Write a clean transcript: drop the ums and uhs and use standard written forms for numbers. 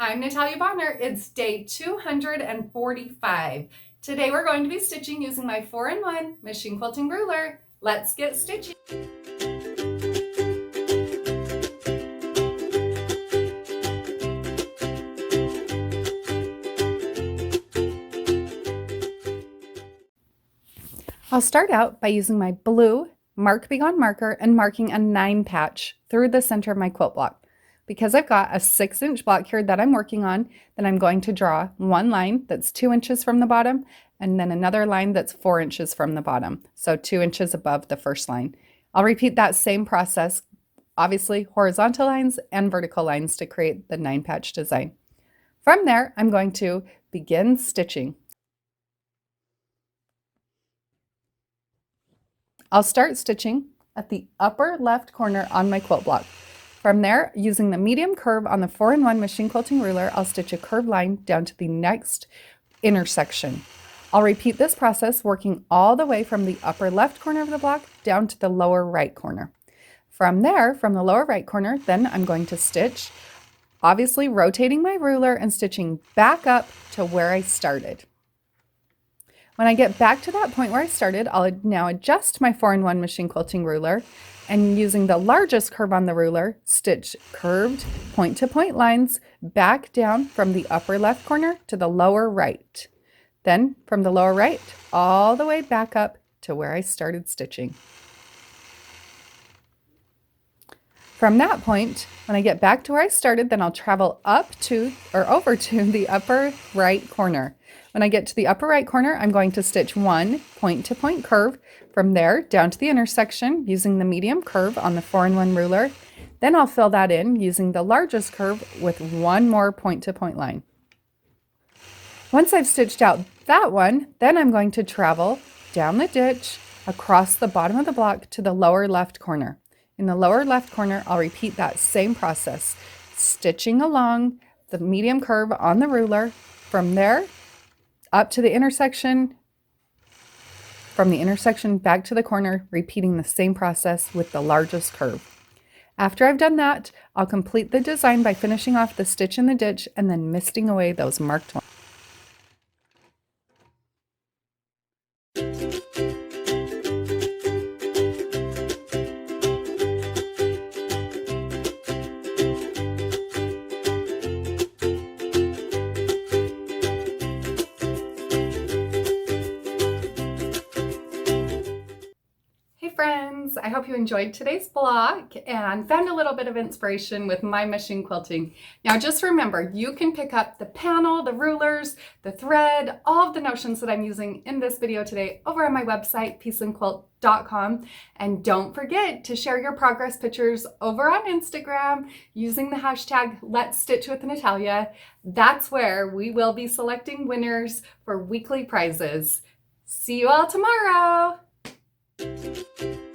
I'm Natalia Bonner. It's day 245. Today we're going to be stitching using my 4-in-1 machine quilting ruler. Let's get stitching. I'll start out by using my blue Mark Be Gone marker and marking a 9 patch through the center of my quilt block. Because I've got a 6-inch block here that I'm working on, then I'm going to draw one line that's 2 inches from the bottom and then another line that's 4 inches from the bottom, so 2 inches above the first line. I'll repeat that same process, obviously horizontal lines and vertical lines to create the 9 patch design. From there, I'm going to begin stitching. I'll start stitching at the upper left corner on my quilt block. From there, using the medium curve on the 4-in-1 machine quilting ruler, I'll stitch a curved line down to the next intersection. I'll repeat this process working all the way from the upper left corner of the block down to the lower right corner. From there, from the lower right corner, then I'm going to stitch, obviously rotating my ruler and stitching back up to where I started. When I get back to that point where I started, I'll now adjust my 4-in-1 machine quilting ruler and using the largest curve on the ruler, stitch curved point-to-point lines back down from the upper left corner to the lower right. Then from the lower right, all the way back up to where I started stitching. From that point, when I get back to where I started, then I'll travel up to or over to the upper right corner. When I get to the upper right corner, I'm going to stitch one point-to-point curve. From there down to the intersection using the medium curve on the 4-in-1 ruler. Then I'll fill that in using the largest curve with one more point-to-point line. Once I've stitched out that one, then I'm going to travel down the ditch across the bottom of the block to the lower left corner. In the lower left corner, I'll repeat that same process, stitching along the medium curve on the ruler. From there, up to the intersection, from the intersection back to the corner, repeating the same process with the largest curve. After I've done that, I'll complete the design by finishing off the stitch in the ditch and then misting away those marked ones. Friends, I hope you enjoyed today's blog and found a little bit of inspiration with my machine quilting. Now just remember, you can pick up the panel, the rulers, the thread, all of the notions that I'm using in this video today over on my website, peaceandquilt.com. And don't forget to share your progress pictures over on Instagram using the hashtag Let's Stitch with Natalia. That's where we will be selecting winners for weekly prizes. See you all tomorrow. Thank you.